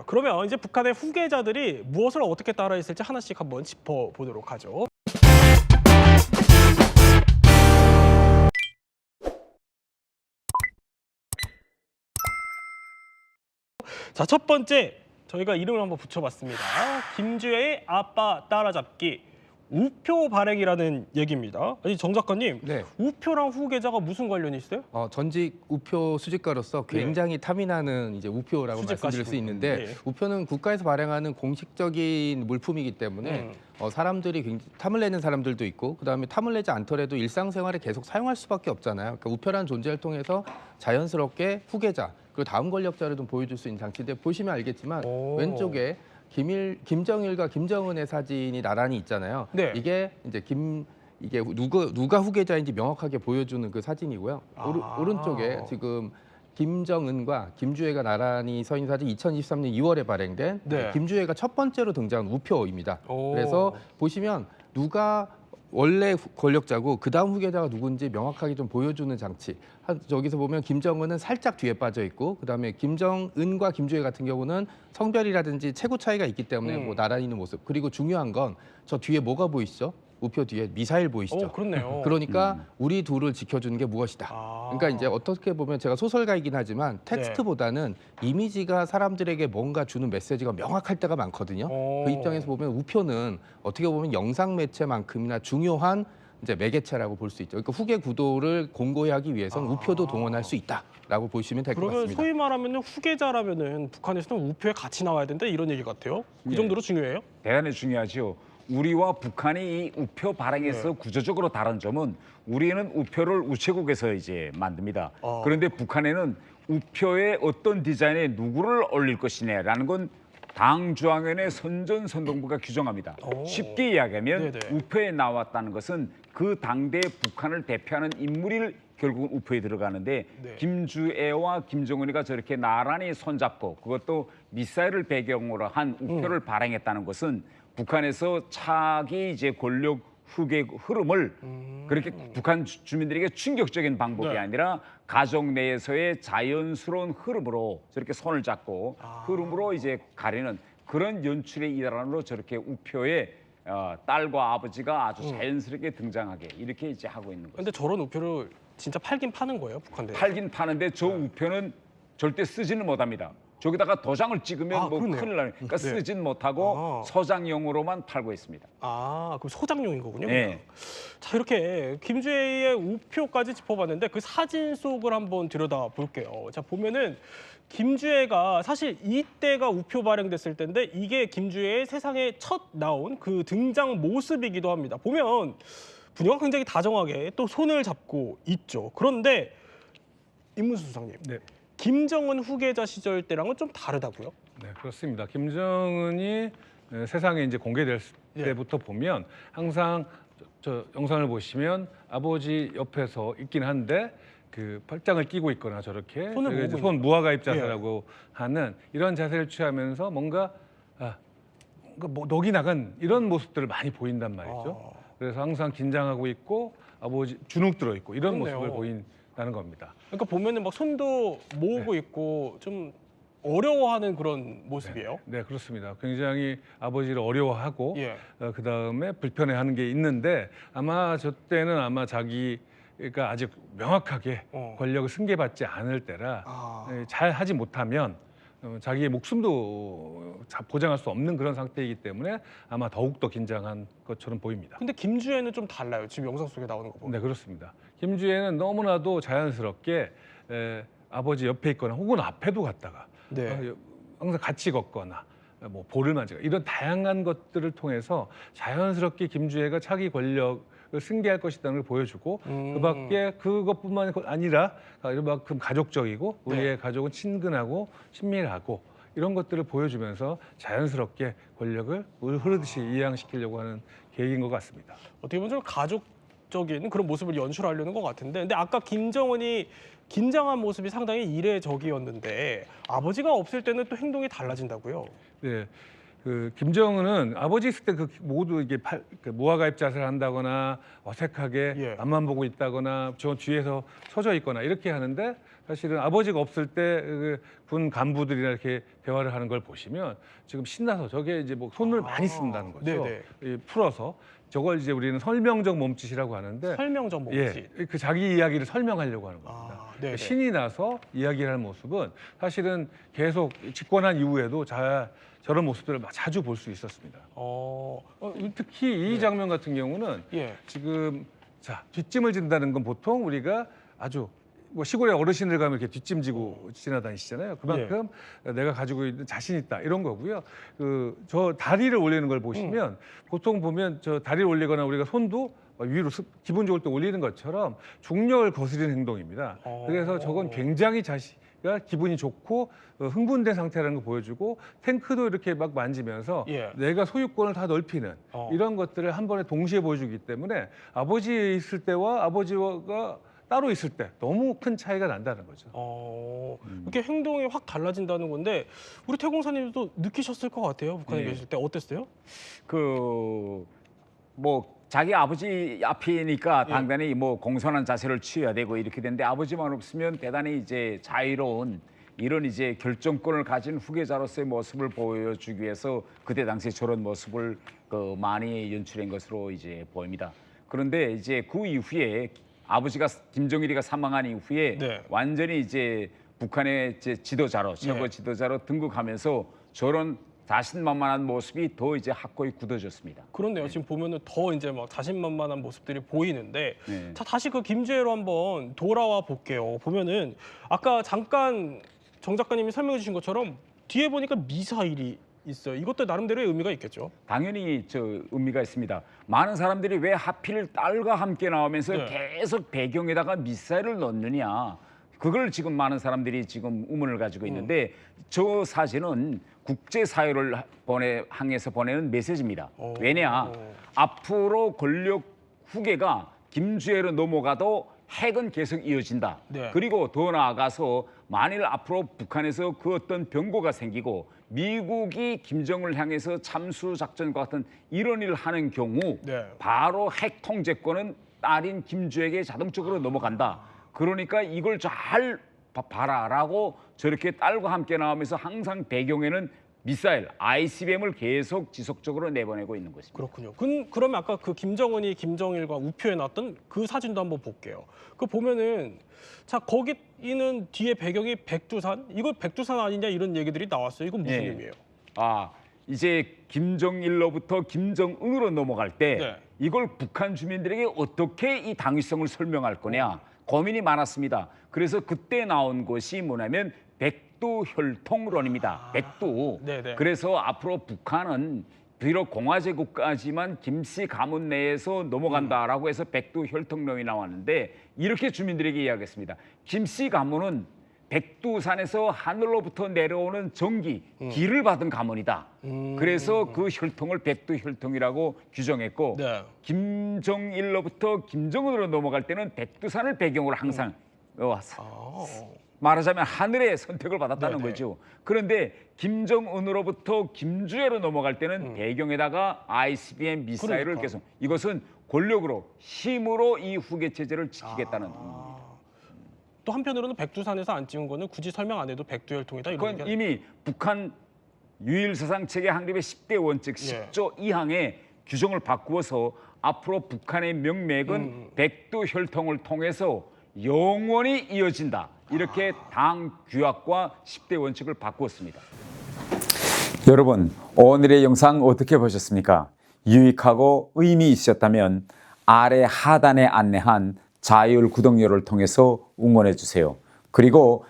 그러면 이제 북한의 후계자들이 무엇을 어떻게 따라했을지 하나씩 한번 짚어보도록 하죠. 자, 첫 번째 저희가 이름을 한번 붙여봤습니다. 김주애의 아빠 따라잡기 우표 발행이라는 얘기입니다. 아니, 정 작가님, 네. 우표랑 후계자가 무슨 관련이 있어요? 전직 우표 수집가로서 굉장히 탐이 나는 이제 우표라고 말씀드릴 수 있는데 우표는 국가에서 발행하는 공식적인 물품이기 때문에 사람들이 굉장히 탐을 내는 사람들도 있고 그다음에 탐을 내지 않더라도 일상생활에 계속 사용할 수밖에 없잖아요. 그러니까 우표라는 존재를 통해서 자연스럽게 후계자 그리고 다음 권력자를 좀 보여줄 수 있는 장치인데 보시면 알겠지만 왼쪽에 김정일과 김정은의 사진이 나란히 있잖아요. 네. 이게 이제 이게 누가 후계자인지 명확하게 보여주는 그 사진이고요. 오른쪽에 지금 김정은과 김주애가 나란히 서 있는 사진 2023년 2월에 발행된 김주애가 첫 번째로 등장한 우표입니다. 그래서 보시면 누가 원래 권력자고 그다음 후계자가 누군지 명확하게 좀 보여주는 장치. 저기서 보면 김정은은 살짝 뒤에 빠져 있고 그다음에 김정은과 김주애 같은 경우는 성별이라든지 체구 차이가 있기 때문에 뭐 나란히 있는 모습. 그리고 중요한 건 저 뒤에 뭐가 보이시죠? 우표 뒤에 미사일 보이시죠? 그렇네요. 그러니까 우리 둘을 지켜주는 게 무엇이다. 그러니까 이제 어떻게 보면 제가 소설가이긴 하지만 텍스트보다는 이미지가 사람들에게 뭔가 주는 메시지가 명확할 때가 많거든요. 그 입장에서 보면 우표는 어떻게 보면 영상 매체만큼이나 중요한 이제 매개체라고 볼 수 있죠. 그러니까 후계 구도를 공고히 하기 위해서는 우표도 동원할 수 있다라고 보시면 될 것 같습니다. 그러면 소위 말하면 후계자라면은 북한에서는 우표에 같이 나와야 된다 이런 얘기 같아요. 그 정도로 중요해요? 대단히 중요하죠. 우리와 북한이 이 우표 발행에서 구조적으로 다른 점은 우리는 우표를 우체국에서 이제 만듭니다. 그런데 북한에는 우표에 어떤 디자인에 누구를 올릴 것이냐라는 건 당 중앙위원회 선전선동부가 규정합니다. 쉽게 이야기하면 우표에 나왔다는 것은 그 당대 북한을 대표하는 인물이 결국은 우표에 들어가는데 김주애와 김정은이가 저렇게 나란히 손잡고 그것도 미사일을 배경으로 한 우표를 발행했다는 것은 북한에서 차기 이제 권력 후계 흐름을 그렇게 북한 주민들에게 충격적인 방법이 아니라 가족 내에서의 자연스러운 흐름으로 저렇게 손을 잡고 흐름으로 이제 가리는 그런 연출의 일환으로 저렇게 우표에 딸과 아버지가 아주 자연스럽게 등장하게 이렇게 이제 하고 있는 거죠. 근데 저런 우표를 진짜 팔긴 파는 거예요, 북한 내? 팔긴 파는데 저 우표는 절대 쓰지는 못합니다. 저기다가 도장을 찍으면 뭐 큰일 나요. 그러니까 쓰진 못하고 소장용으로만 팔고 있습니다. 그럼 소장용인 거군요. 네. 자, 이렇게 김주애의 우표까지 짚어봤는데 그 사진 속을 한번 들여다 볼게요. 자, 보면은 김주애가 사실 이때가 우표 발행됐을 때인데 이게 김주애의 세상에 첫 나온 그 등장 모습이기도 합니다. 보면 분위기가 굉장히 다정하게 또 손을 잡고 있죠. 그런데 임문수 수장님. 김정은 후계자 시절 때랑은 좀 다르다고요? 네, 그렇습니다. 김정은이 세상에 이제 공개될 때부터 보면 항상 저 영상을 보시면 아버지 옆에서 있긴 한데 그 팔짱을 끼고 있거나 저렇게 손 무화과입 자세라고 하는 이런 자세를 취하면서 뭔가 뭐 녹이 나간 이런 모습들을 많이 보인단 말이죠. 그래서 항상 긴장하고 있고 아버지 주눅 들어 있고 이런 모습을 보인다는 겁니다. 그러니까 보면은 막 손도 모으고 있고 좀 어려워하는 그런 모습이에요. 네, 그렇습니다. 굉장히 아버지를 어려워하고 그다음에 불편해하는 게 있는데 아마 저 때는 아마 자기가 아직 명확하게 권력을 승계받지 않을 때라 잘 하지 못하면 자기의 목숨도 보장할 수 없는 그런 상태이기 때문에 아마 더욱더 긴장한 것처럼 보입니다. 근데 김주애는 좀 달라요. 지금 영상 속에 나오는 거 보면. 네, 그렇습니다. 김주애는 너무나도 자연스럽게 아버지 옆에 있거나 혹은 앞에도 갔다가 항상 같이 걷거나 뭐 볼을 만지고 이런 다양한 것들을 통해서 자연스럽게 김주애가 차기 권력을 승계할 것이라는 걸 보여주고 그밖에 그것뿐만 아니라 이만큼 가족적이고 우리의 가족은 친근하고 친밀하고 이런 것들을 보여주면서 자연스럽게 권력을 물 흐르듯이 이양시키려고 하는 계획인 것 같습니다. 어떻게 보면 좀 가족적인 그런 모습을 연출하려는 것 같은데 근데 아까 김정은이 긴장한 모습이 상당히 이례적이었는데 아버지가 없을 때는 또 행동이 달라진다고요? 네. 그 김정은은 아버지 있을 때 그 모두 이게 무화과입 자세를 한다거나 어색하게 앞만 보고 있다거나 저 뒤에서 서져 있거나 이렇게 하는데 사실은 아버지가 없을 때 군 간부들이나 이렇게 대화를 하는 걸 보시면 지금 신나서 저게 이제 뭐 손을 많이 쓴다는 거죠. 네네. 이 풀어서 저걸 이제 우리는 설명적 몸짓이라고 하는데 설명적 몸짓. 예, 그 자기 이야기를 설명하려고 하는 겁니다. 아, 네네. 신이 나서 이야기를 하는 모습은 사실은 계속 집권한 이후에도 저런 모습들을 자주 볼 수 있었습니다. 특히 이 장면 같은 경우는 예. 지금 뒷짐을 진다는 건 보통 우리가 아주 뭐 시골에 어르신들 가면 이렇게 뒷짐지고 지나다니시잖아요. 그만큼 내가 가지고 있는 자신 있다 이런 거고요. 저 다리를 올리는 걸 보시면 보통 보면 저 다리를 올리거나 우리가 손도 위로 기분 좋을 때 올리는 것처럼 중력을 거스르는 행동입니다. 그래서 저건 굉장히 자기가 기분이 좋고 흥분된 상태라는 걸 보여주고 탱크도 이렇게 막 만지면서 내가 소유권을 다 넓히는 이런 것들을 한 번에 동시에 보여주기 때문에 아버지 있을 때와 아버지가 따로 있을 때 너무 큰 차이가 난다는 거죠. 이렇게 행동이 확 달라진다는 건데 우리 태공사님도 느끼셨을 것 같아요. 북한에 계실 때 어땠어요? 뭐 자기 아버지 앞이니까 당연히 뭐 공손한 자세를 취해야 되고 이렇게 되는데 아버지만 없으면 대단히 이제 자유로운 이런 이제 결정권을 가진 후계자로서의 모습을 보여주기 위해서 그때 당시에 저런 모습을 많이 연출한 것으로 이제 보입니다. 그런데 이제 그 이후에 아버지가 김정일이가 사망한 이후에 완전히 이제 북한의 이제 지도자로 최고 지도자로 등극하면서 저런 자신만만한 모습이 더 이제 확고히 굳어졌습니다. 그렇네요. 지금 보면은 더 이제 막 자신만만한 모습들이 보이는데 자 다시 그 김주애로 한번 돌아와 볼게요. 보면은 아까 잠깐 정 작가님이 설명해 주신 것처럼 뒤에 보니까 미사일이 있어요. 이것도 나름대로의 의미가 있겠죠. 당연히 의미가 있습니다. 많은 사람들이 왜 하필 딸과 함께 나오면서 계속 배경에다가 미사일을 넣느냐. 그걸 지금 많은 사람들이 지금 의문을 가지고 있는데 저 사진은 국제사회를 향해서 보내는 메시지입니다. 왜냐? 앞으로 권력 후계가 김주애로 넘어가도 핵은 계속 이어진다. 그리고 더 나아가서 만일 앞으로 북한에서 그 어떤 변고가 생기고 미국이 김정을 향해서 참수작전과 같은 이런 일을 하는 경우 바로 핵 통제권은 딸인 김주애에게 자동적으로 넘어간다. 그러니까 이걸 잘 봐라라고 저렇게 딸과 함께 나오면서 항상 배경에는 미사일, ICBM을 계속 지속적으로 내보내고 있는 것입니다. 그렇군요. 그러면 아까 그 김정은이 김정일과 우표에 나왔던 그 사진도 한번 볼게요. 그 보면은 자 거기 있는 뒤에 배경이 백두산? 이거 백두산 아니냐 이런 얘기들이 나왔어요. 이건 무슨 의미예요? 이제 김정일로부터 김정은으로 넘어갈 때 이걸 북한 주민들에게 어떻게 이 당위성을 설명할 거냐 고민이 많았습니다. 그래서 그때 나온 것이 뭐냐면 백두혈통론입니다. 백두. 그래서 앞으로 북한은 비록 공화제 국가지만 김씨 가문 내에서 넘어간다라고 해서 백두혈통론이 나왔는데 이렇게 주민들에게 이야기했습니다. 김씨 가문은 백두산에서 하늘로부터 내려오는 전기, 기를 받은 가문이다. 그래서 그 혈통을 백두혈통이라고 규정했고 김정일로부터 김정은으로 넘어갈 때는 백두산을 배경으로 항상 말하자면 하늘의 선택을 받았다는 거죠. 그런데 김정은으로부터 김주애로 넘어갈 때는 배경에다가 ICBM 미사일을 계속 이것은 권력으로 힘으로 이 후계 체제를 지키겠다는 또 한편으로는 백두산에서 안 찍은 거는 굳이 설명 안 해도 백두혈통이다 이런 그건 이미 북한 유일사상 체계 확립의 10대 원칙 10조 2항의 규정을 바꾸어서 앞으로 북한의 명맥은 백두혈통을 통해서 영원히 이어진다. 이렇게 당 규약과 10대 원칙을 바꾸었습니다. 여러분, 오늘의 영상 어떻게 보셨습니까? 유익하고 의미 있으셨다면 아래 하단에 안내한 자율 구독료를 통해서 응원해 주세요. 그리고